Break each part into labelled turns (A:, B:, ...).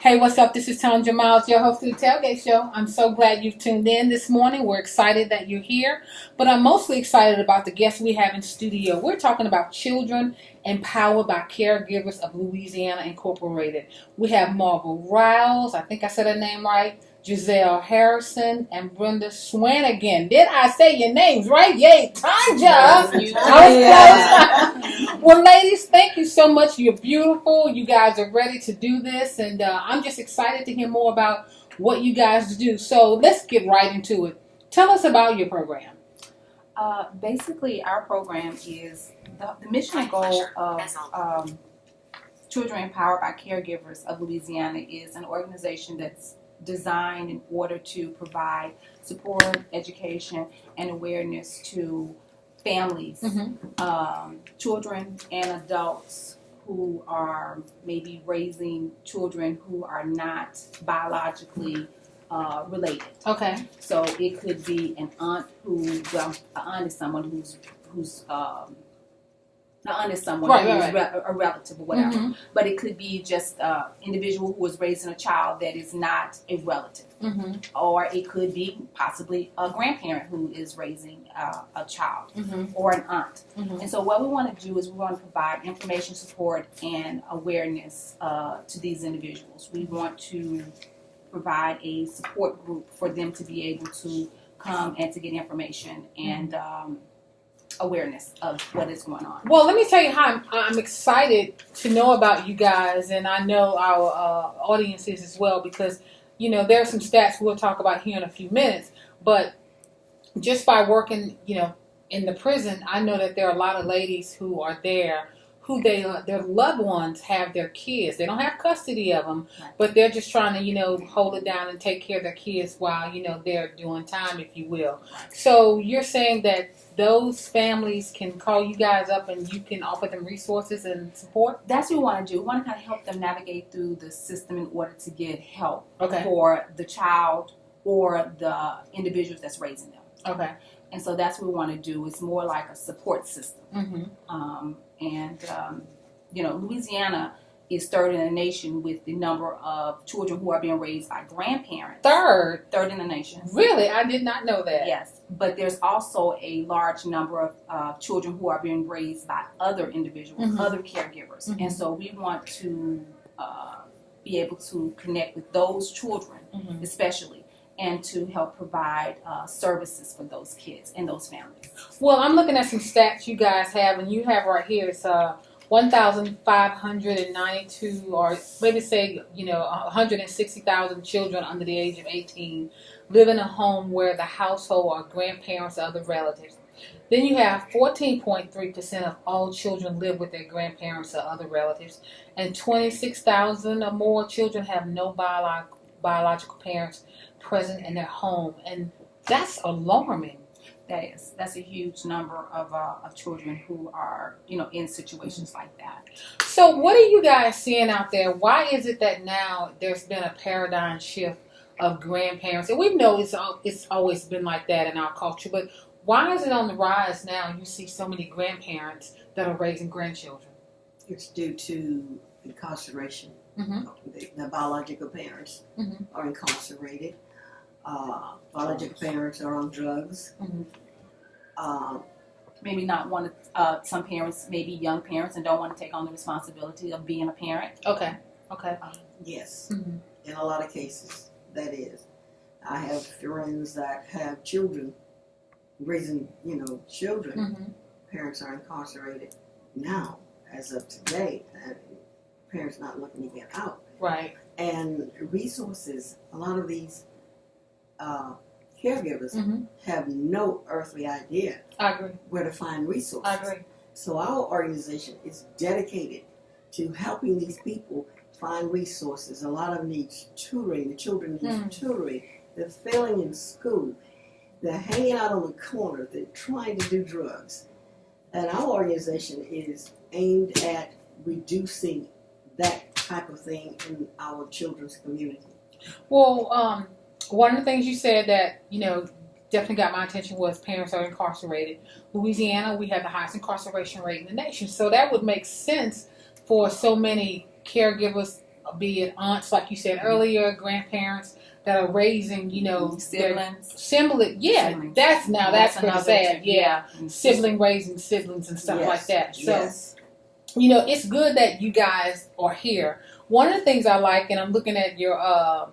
A: Hey, what's up? This is Tonja, Myles, your host of the Tailgate Show. I'm so glad you've tuned in this morning. We're excited that you're here, but I'm mostly excited about the guests we have in studio. We're talking about children empowered by Caregivers of Louisiana Incorporated. We have Marvel Riles, I think I said her name right, Giselle Harrison, and Brenda Swanigan. Did I say your names right? Yay, Tonja! I was close. Well, ladies, thank you so much. You're beautiful. You guys are ready to do this, and I'm just excited to hear more about what you guys do. So let's get right into it. Tell us about your program.
B: Basically, our program is the mission and goal of Children Empowered by Caregivers of Louisiana is an organization that's designed in order to provide support, education, and awareness to families, children, and adults who are maybe raising children who are not biologically related.
A: Okay.
B: So it could be an aunt an aunt is someone who's an aunt is someone who's a relative or whatever. But it could be just an individual who was raising a child that is not a relative. Or it could be possibly a grandparent who is raising a child or an aunt. And so what we want to do is we want to provide information, support, and awareness to these individuals. We want to provide a support group for them to be able to come and to get information and awareness of what is going on.
A: Well, let me tell you how I'm excited to know about you guys, and I know our audience is as well, because there are some stats we'll talk about here in a few minutes. But just by working, in the prison, I know that there are a lot of ladies who are there who their loved ones have their kids. They don't have custody of them, but they're just trying to, hold it down and take care of their kids while, they're doing time, if you will. So you're saying that those families can call you guys up and you can offer them resources and support?
B: That's what we want to do. We want to kind of help them navigate through the system in order to get help for the child or the individuals that's raising them.
A: Okay.
B: And so that's what we want to do. It's more like a support system. Louisiana is third in the nation with the number of children who are being raised by grandparents.
A: Third
B: in the nation.
A: Really? I did not know that.
B: Yes. But there's also a large number of children who are being raised by other individuals, other caregivers. And so we want to be able to connect with those children, especially, and to help provide services for those kids and those families.
A: Well, I'm looking at some stats you guys have, and you have right here, it's 1,592, or maybe say, 160,000 children under the age of 18 live in a home where the household are grandparents or other relatives. Then you have 14.3% of all children live with their grandparents or other relatives, and 26,000 or more children have no biological parents present in their home, and that's alarming.
B: That's a huge number of children who are in situations like that.
A: So what are you guys seeing out there? Why is it that now there's been a paradigm shift of grandparents? And we know it's always been like that in our culture, but why is it on the rise now? You see so many grandparents that are raising grandchildren.
C: It's due to incarceration. The biological parents are incarcerated. Biological parents are on drugs.
B: Maybe not want to. Some parents, maybe young parents, and don't want to take on the responsibility of being a parent.
A: Okay.
C: Yes. In a lot of cases, that is. I have friends that have children, raising children. Parents are incarcerated now, as of today. Parents not looking to get out.
A: Right.
C: And resources. A lot of these caregivers have no earthly idea where to find resources.
A: I agree.
C: So our organization is dedicated to helping these people find resources. A lot of them need tutoring. The children need tutoring. They're failing in school. They're hanging out on the corner. They're trying to do drugs. And our organization is aimed at reducing that type of thing in our children's community.
A: Well, one of the things you said that, definitely got my attention was parents are incarcerated. Louisiana, we have the highest incarceration rate in the nation. So that would make sense for so many caregivers be it aunts, like you said earlier, grandparents that are raising,
B: siblings.
A: Yeah,
B: Siblings.
A: that's pretty sad. Yeah, sibling raising siblings and stuff like that. So, it's good that you guys are here. One of the things I like, and I'm looking at your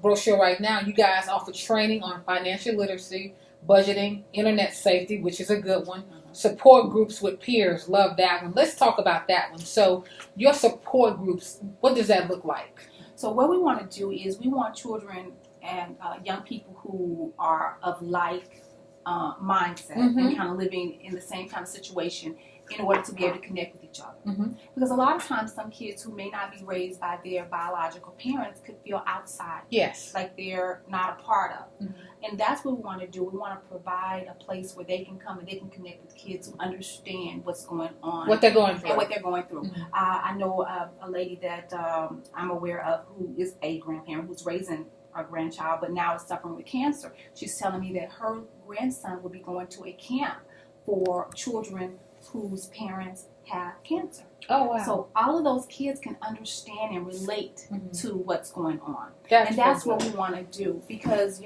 A: brochure right now, you guys offer training on financial literacy, budgeting, internet safety, which is a good one. Support groups with peers, love that one. Let's talk about that one. So your support groups, what does that look like?
B: So what we want to do is we want children and young people who are of like mindset and kind of living in the same kind of situation in order to be able to connect with each other. Because a lot of times some kids who may not be raised by their biological parents could feel outside.
A: Yes.
B: Like they're not a part of. And that's what we want to do. We want to provide a place where they can come and they can connect with kids who understand what's going on.
A: What they're going through.
B: And what they're going through. I know a lady that I'm aware of who is a grandparent who's raising a grandchild but now is suffering with cancer. She's telling me that her grandson will be going to a camp for children whose parents have cancer.
A: Oh, wow.
B: So all of those kids can understand and relate to what's going on.
A: That's
B: what we want to do because,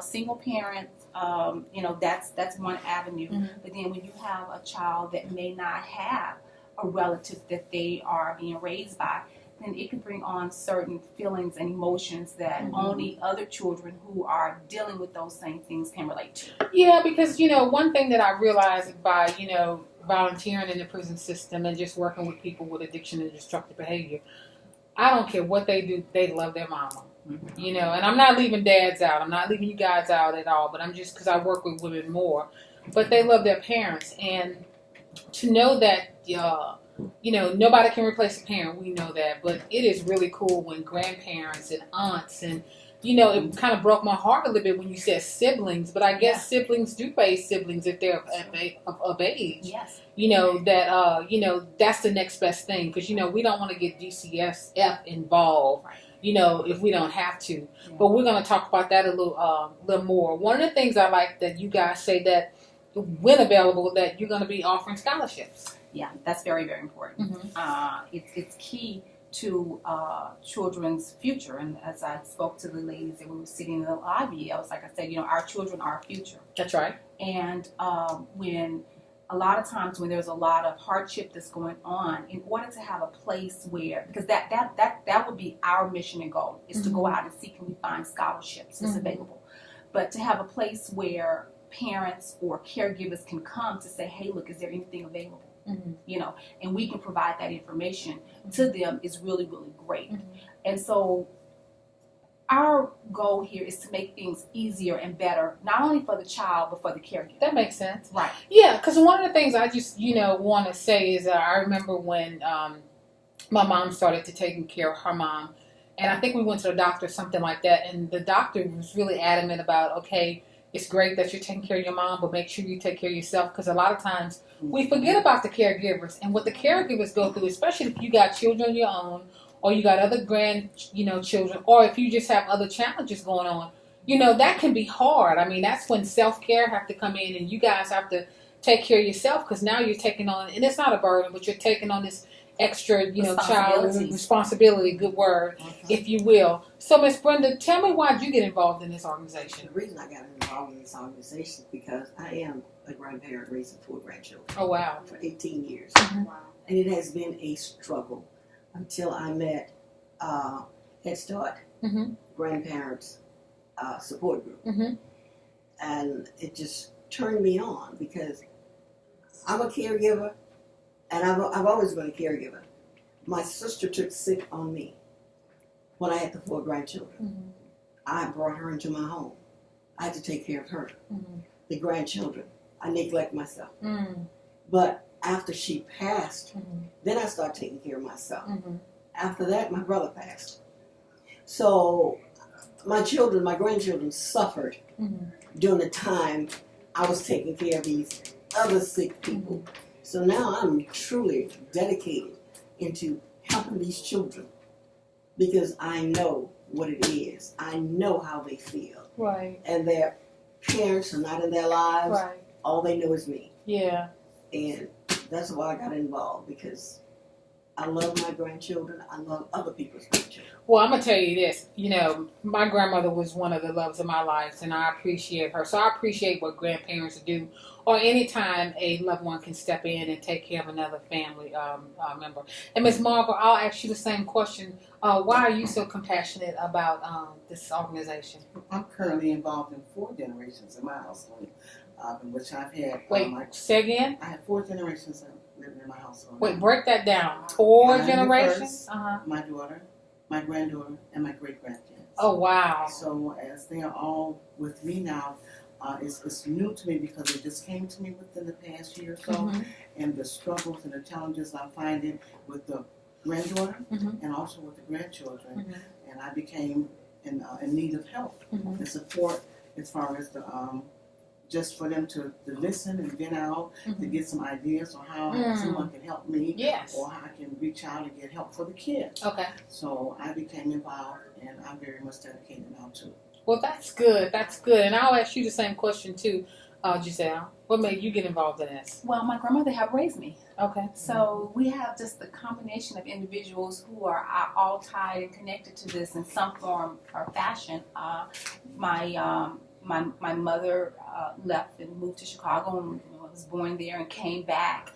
B: single parents, that's one avenue. But then when you have a child that may not have a relative that they are being raised by, then it can bring on certain feelings and emotions that only other children who are dealing with those same things can relate to.
A: Yeah, because, one thing that I realized by, volunteering in the prison system and just working with people with addiction and destructive behavior, I don't care what they do, they love their mama. And I'm not leaving dads out. I'm not leaving you guys out at all, but I'm just, because I work with women more. But they love their parents. And to know that, nobody can replace a parent, we know that. But it is really cool when grandparents and aunts and, it kind of broke my heart a little bit when you said siblings, but I guess siblings do raise siblings if they're of age.
B: Yes.
A: That's the next best thing because, we don't want to get DCSF involved, if we don't have to. Yeah. But we're going to talk about that a little more. One of the things I like that you guys say that when available that you're going to be offering scholarships.
B: Yeah, that's very, very important. It's key to children's future. And as I spoke to the ladies that we were sitting in the lobby, I said, our children are our future.
A: That's right.
B: And when a lot of times when there's a lot of hardship that's going on, in order to have a place where, because that would be our mission and goal, is to go out and see can we find scholarships that's available. But to have a place where parents or caregivers can come to say, hey, look, is there anything available? And we can provide that information to them is really, really great. And so our goal here is to make things easier and better, not only for the child, but for the caregiver.
A: That makes sense.
B: Right.
A: Yeah, because one of the things I just, want to say is I remember when my mom started to taking care of her mom, and I think we went to the doctor or something like that, and the doctor was really adamant about, okay, it's great that you're taking care of your mom, but make sure you take care of yourself, because a lot of times we forget about the caregivers and what the caregivers go through, especially if you got children of your own or you got other children, or if you just have other challenges going on. That can be hard. I mean, that's when self-care have to come in and you guys have to take care of yourself because now you're taking on, and it's not a burden, but you're taking on this extra, child responsibility, good word, if you will. So, Miss Brenda, tell me why did you get involved in this organization?
C: The reason I got involved in this organization is because I am a grandparent raising 4 grandchildren.
A: Oh, wow.
C: For 18 years. Wow. And it has been a struggle until I met Head Start Grandparents Support Group. And it just turned me on because I'm a caregiver. And I've always been a caregiver. My sister took sick on me when I had the 4 grandchildren. I brought her into my home. I had to take care of her. The grandchildren, I neglect myself. But after she passed, then I started taking care of myself. After that, my brother passed. So my grandchildren suffered during the time I was taking care of these other sick people. So now I'm truly dedicated into helping these children because I know what it is. I know how they feel.
A: Right.
C: And their parents are not in their lives.
A: Right.
C: All they know is me.
A: Yeah.
C: And that's why I got involved because I love my grandchildren. I love other people's grandchildren.
A: Well, I'm going to tell you this. My grandmother was one of the loves of my life, and I appreciate her. So I appreciate what grandparents do, or anytime a loved one can step in and take care of another family member. And Ms. Margaret, I'll ask you the same question. Why are you so compassionate about this organization?
D: I'm currently involved in 4 generations in my household, in which I've had...
A: Wait, say again?
D: I have 4 generations living in my household.
A: Wait, break that down. 4 generations?
D: My daughter, my granddaughter, and my great-grandkids.
A: Oh, wow.
D: So as they are all with me now, it's new to me because it just came to me within the past year or so, and the struggles and the challenges I'm finding with the granddaughter and also with the grandchildren, and I became in need of help and support as far as the just for them to listen and vent out, to get some ideas on how someone can help me, or how I can reach out and get help for the kids.
A: Okay.
D: So I became involved, and I'm very much dedicated now too.
A: Well, that's good. That's good. And I'll ask you the same question too, Giselle. What made you get involved in this?
B: Well, my grandmother helped raise me.
A: Okay.
B: So we have just the combination of individuals who are all tied and connected to this in some form or fashion. My mother left and moved to Chicago and was born there and came back,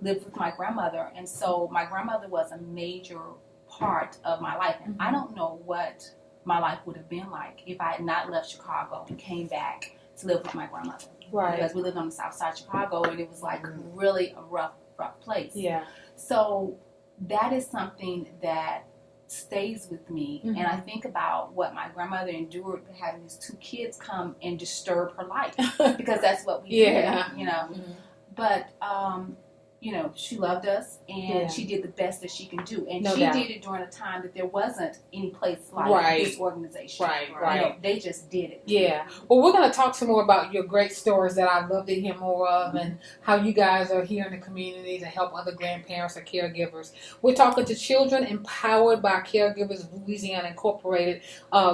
B: lived with my grandmother. And so my grandmother was a major part of my life. And I don't know what my life would have been like if I had not left Chicago and came back to live with my grandmother.
A: Right.
B: Because we lived on the south side of Chicago, and it was like really a rough place.
A: Yeah.
B: So that is something that stays with me, and I think about what my grandmother endured having these 2 kids come and disturb her life, because that's what we did, But she loved us, and she did the best that she can do, and she did it during a time that there wasn't any place like this organization. Right. They just did it.
A: Yeah. Well, we're going to talk some more about your great stories that I'd love to hear more of, and how you guys are here in the community to help other grandparents or caregivers. We're talking to children empowered by Caregivers of Louisiana Incorporated.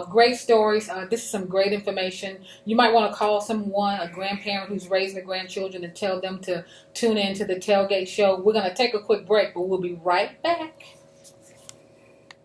A: Great stories. This is some great information. You might want to call someone, a grandparent who's raising the grandchildren, and tell them to tune in to the Tailgate Show. We're going to take a quick break, but we'll be right back.